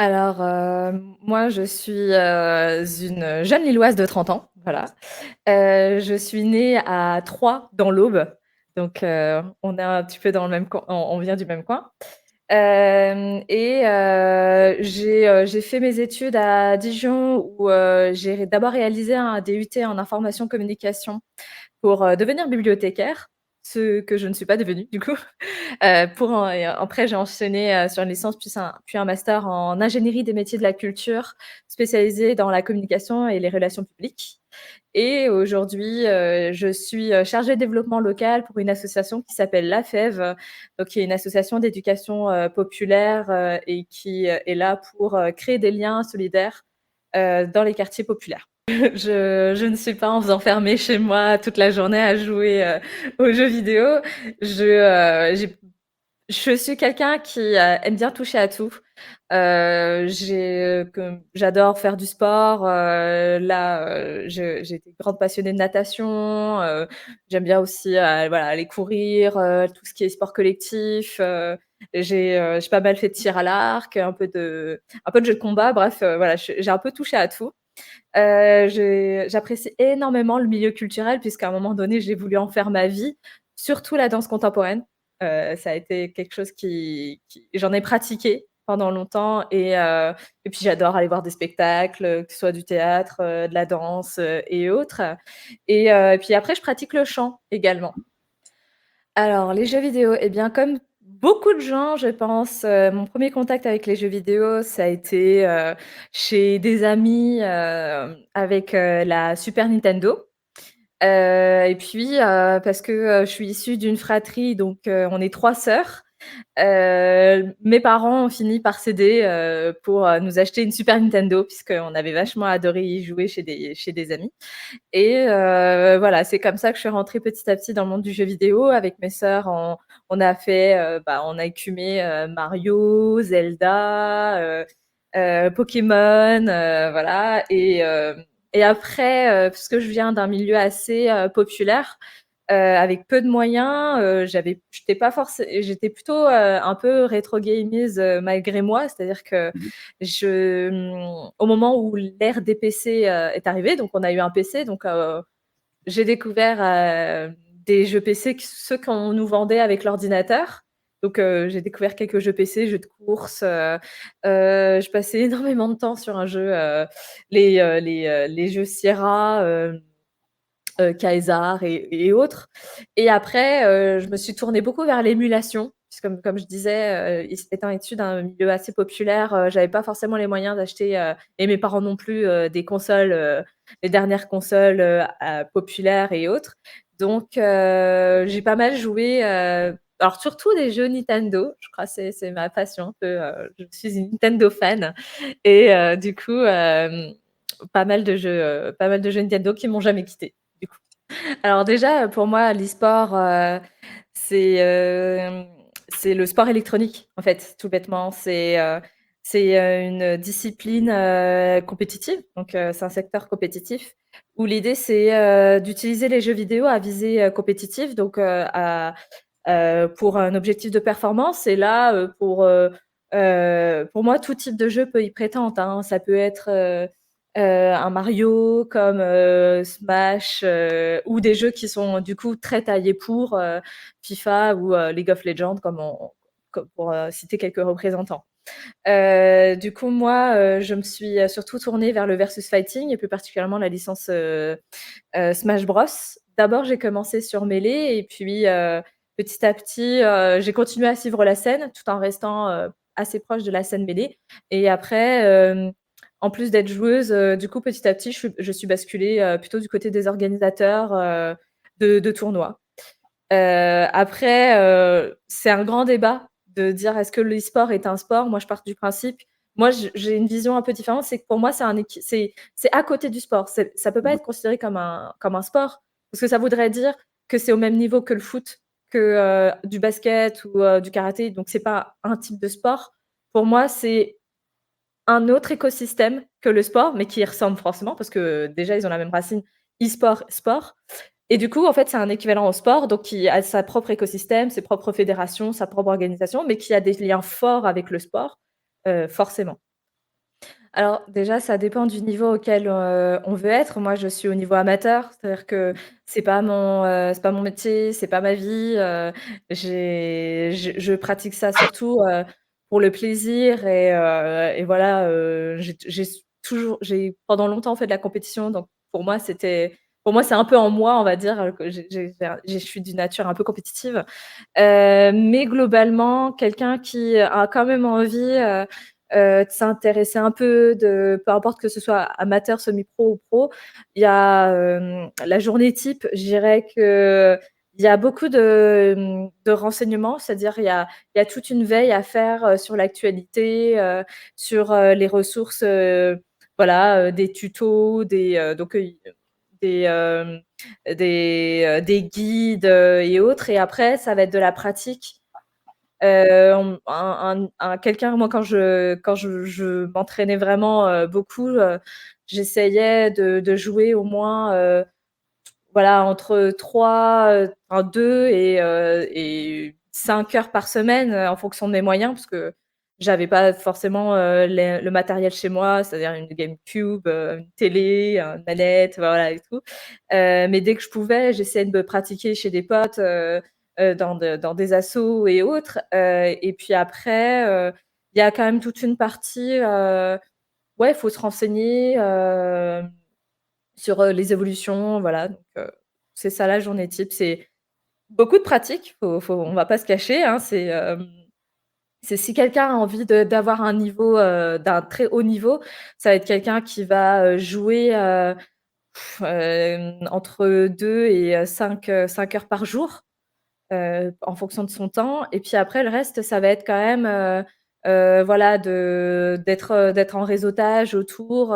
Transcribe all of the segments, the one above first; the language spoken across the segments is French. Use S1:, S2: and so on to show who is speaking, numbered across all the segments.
S1: Alors, moi, je suis, une jeune Lilloise de 30 ans, voilà. Je suis née à Troyes, dans l'Aube, donc on est un petit peu dans le même coin, on vient du même coin. J'ai fait mes études à Dijon où, j'ai d'abord réalisé un DUT en information communication pour, devenir bibliothécaire, ce que je ne suis pas devenue du coup. Pour en et après j'ai enchaîné, sur une licence puis un master en ingénierie des métiers de la culture, spécialisé dans la communication et les relations publiques. Et aujourd'hui, je suis, chargée de développement local pour une association qui s'appelle l'AFEV, donc qui est une association d'éducation, populaire, et qui, est là pour, créer des liens solidaires, dans les quartiers populaires. Je ne suis pas enfermée chez moi toute la journée à jouer, aux jeux vidéo. J'ai Je suis quelqu'un qui, aime bien toucher à tout. J'adore faire du sport, là, j'ai été grande passionnée de natation, j'aime bien aussi, voilà, aller courir, tout ce qui est sport collectif, j'ai pas mal fait de tir à l'arc, un peu de jeux de combat, bref, voilà, j'ai un peu touché à tout. J'apprécie énormément le milieu culturel puisqu'à un moment donné, j'ai voulu en faire ma vie, surtout la danse contemporaine. Ça a été quelque chose qui j'en ai pratiqué pendant longtemps et puis j'adore aller voir des spectacles, que ce soit du théâtre, de la danse, et autres et puis après je pratique le chant également. Alors, les jeux vidéo, eh bien, comme beaucoup de gens, je pense, mon premier contact avec les jeux vidéo, ça a été, chez des amis, avec, la Super Nintendo. Et puis, parce que, je suis issue d'une fratrie, donc on est 3 sœurs. Mes parents ont fini par céder, pour, nous acheter une Super Nintendo puisqu'on avait vachement adoré y jouer chez des amis. Et voilà, c'est comme ça que je suis rentrée petit à petit dans le monde du jeu vidéo. Avec mes sœurs, on a fait, on a écumé, Mario, Zelda, Pokémon, voilà et après, puisque je viens d'un milieu assez, populaire, avec peu de moyens, j'étais plutôt, un peu rétro gameuse, malgré moi. C'est-à-dire que au moment où l'ère des PC, est arrivée, donc on a eu un PC, donc j'ai découvert, des jeux PC, ceux qu'on nous vendait avec l'ordinateur. Donc j'ai découvert quelques jeux PC, jeux de course, je passais énormément de temps sur un jeu, les jeux Sierra, Caesar et autres. Et après, je me suis tournée beaucoup vers l'émulation, puisque comme je disais, étant issue d'un milieu assez populaire, j'avais pas forcément les moyens d'acheter, et mes parents non plus, des consoles, les dernières consoles, populaires et autres. Donc j'ai pas mal joué, alors surtout des jeux Nintendo, je crois que c'est ma passion un peu, je suis une Nintendo fan et du coup, pas mal de jeux Nintendo qui m'ont jamais quittée, du coup. Alors déjà, pour moi, l'e-sport, c'est, c'est le sport électronique, en fait, tout bêtement. C'est une discipline, compétitive, donc c'est un secteur compétitif où l'idée, c'est, d'utiliser les jeux vidéo à visée, compétitive, donc pour un objectif de performance et là, pour moi, tout type de jeu peut y prétendre, hein. Ça peut être, un Mario comme, Smash, ou des jeux qui sont du coup très taillés pour, FIFA ou, League of Legends comme pour, citer quelques représentants. Du coup moi, je me suis, surtout tournée vers le versus fighting et plus particulièrement la licence, Smash Bros. D'abord, j'ai commencé sur Melee et puis, petit à petit, j'ai continué à suivre la scène tout en restant, assez proche de la scène Melee et après, en plus d'être joueuse, du coup, petit à petit, je suis basculée, plutôt du côté des organisateurs, de tournois. Après, c'est un grand débat de dire: «Est-ce que l'e-sport est un sport?» Moi, je pars du principe moi, j'ai une vision un peu différente, c'est que pour moi, c'est à côté du sport. Ça peut pas
S2: Mmh.
S1: être considéré comme un sport, parce que ça voudrait dire que c'est au même niveau que le foot, que, du basket ou, du karaté, donc c'est pas un type de sport. Pour moi, c'est un autre écosystème que le sport, mais qui y ressemble forcément parce que déjà, ils ont la même racine, e-sport, sport et du coup, en fait, c'est un équivalent au sport, donc qui a sa propre écosystème, ses propres fédérations, sa propre organisation, mais qui a des liens forts avec le sport, forcément. Alors déjà, ça dépend du niveau auquel, on veut être. Moi, je suis au niveau amateur, c'est-à-dire que c'est pas mon métier, c'est pas ma vie, je pratique ça surtout, pour le plaisir et voilà, j'ai pendant longtemps fait de la compétition, donc pour moi, pour moi, c'est un peu en moi, on va dire, que je suis d'une nature un peu compétitive. Mais globalement, quelqu'un qui a quand même envie, de s'intéresser un peu peu importe que ce soit amateur, semi-pro ou pro, il y a, la journée type, je dirais qu'il y a beaucoup de renseignements, c'est-à-dire il y a toute une veille à faire, sur l'actualité, sur, les ressources, voilà, des tutos, des, hem des guides, et autres et après ça va être de la pratique. Quelqu'un moi quand je m'entraînais vraiment, beaucoup, j'essayais de jouer au moins, voilà entre 3 enfin 2 et 5 heures par semaine, en fonction de mes moyens parce que j'avais pas forcément, le matériel chez moi, c'est-à-dire une GameCube, une télé, une manette, voilà et tout. Mais dès que je pouvais, j'essayais de me pratiquer chez des potes, dans des assos et autres, et puis après, il y a quand même toute une partie, ouais, il faut se renseigner, sur, les évolutions, voilà, donc c'est ça la journée type. C'est beaucoup de pratique, on va pas se cacher, hein. C'est si quelqu'un a envie d'avoir un niveau, d'un très haut niveau, ça va être quelqu'un qui va, jouer, entre 2 et 5 heures par jour, en fonction de son temps et puis après le reste, ça va être quand même, voilà d'être en réseautage autour,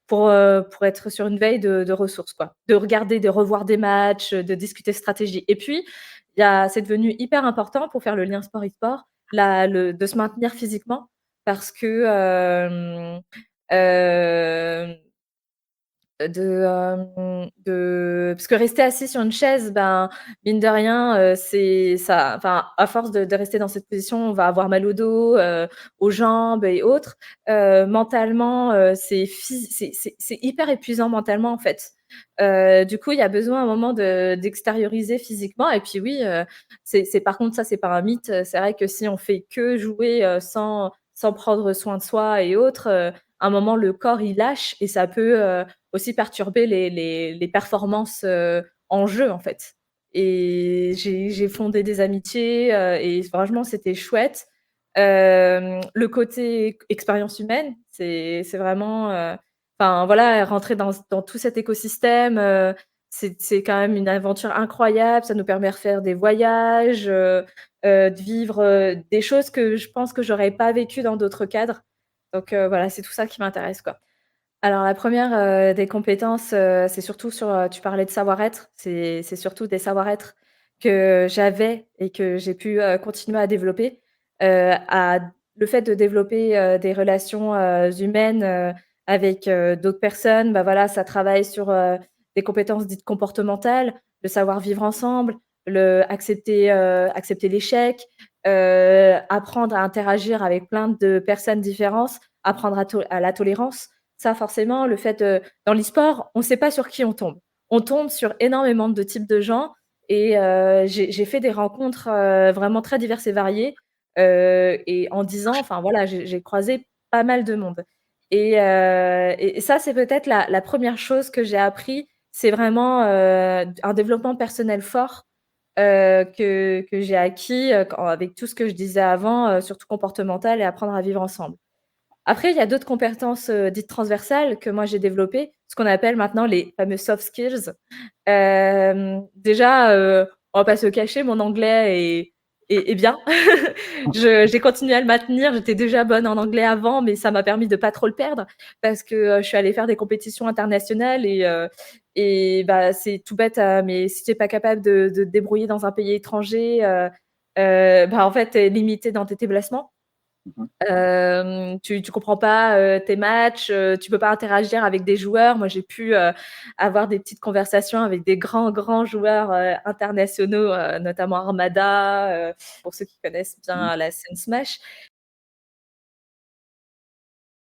S1: pour être sur une veille de ressources quoi. De regarder, de revoir des matchs, de discuter stratégie et puis c'est devenu hyper important pour faire le lien sport e-sport, de se maintenir physiquement parce que, hem, parce que rester assis sur une chaise, ben, mine de rien, c'est ça enfin, à force de rester dans cette position, on va avoir mal au dos, aux jambes et autres. Mentalement, c'est hyper épuisant mentalement, en fait. Du coup, il y a besoin à un moment d'extérioriser physiquement et puis oui, c'est par contre ça, c'est pas un mythe, c'est vrai que si on fait que jouer, sans prendre soin de soi et autres, à un moment le corps il lâche et ça peut, aussi perturber les performances, en jeu, en fait et j'ai fondé des amitiés, et franchement, c'était chouette. Le côté expérience humaine, c'est vraiment, enfin, voilà, rentrer dans tout cet écosystème, c'est quand même une aventure incroyable. Ça nous permet de faire des voyages, de vivre, des choses que je pense que j'aurais pas vécues dans d'autres cadres. Donc voilà, c'est tout ça qui m'intéresse, quoi. Alors la première des compétences, c'est surtout sur, tu parlais de savoir-être, c'est surtout des savoir-être que j'avais et que j'ai pu, continuer à développer. À Le fait de développer, des relations, humaines, avec, d'autres personnes, bah, voilà, ça travaille sur, des compétences dites comportementales, le savoir vivre ensemble, accepter l'échec, apprendre à interagir avec plein de personnes différentes, apprendre à la tolérance. Ça forcément, le fait, dans l'e-sport, on ne sait pas sur qui on tombe. On tombe sur énormément de types de gens et j'ai fait des rencontres, vraiment très diverses et variées, et en 10 ans, enfin voilà, j'ai croisé pas mal de monde et ça, c'est peut-être la 1re chose que j'ai appris, c'est vraiment, un développement personnel fort, que j'ai acquis, avec tout ce que je disais avant, surtout comportemental et apprendre à vivre ensemble. Après, il y a d'autres compétences, dites transversales que moi j'ai développées, ce qu'on appelle maintenant les fameux soft skills. Déjà, on va pas se cacher, mon anglais est bien. J'ai continué à le maintenir, j'étais déjà bonne en anglais avant, mais ça m'a permis de pas trop le perdre parce que, je suis allée faire des compétitions internationales et bah, c'est tout bête, mais si tu es pas capable de te débrouiller dans un pays étranger, bah, en fait, tu es limité dans tes déplacements.
S2: Mmh.
S1: Tu comprends pas, tes matchs, tu peux pas interagir avec des joueurs. Moi, j'ai pu, avoir des petites conversations avec des grands, grands joueurs, internationaux, notamment Armada, pour ceux qui connaissent
S2: Mmh.
S1: bien la scène Smash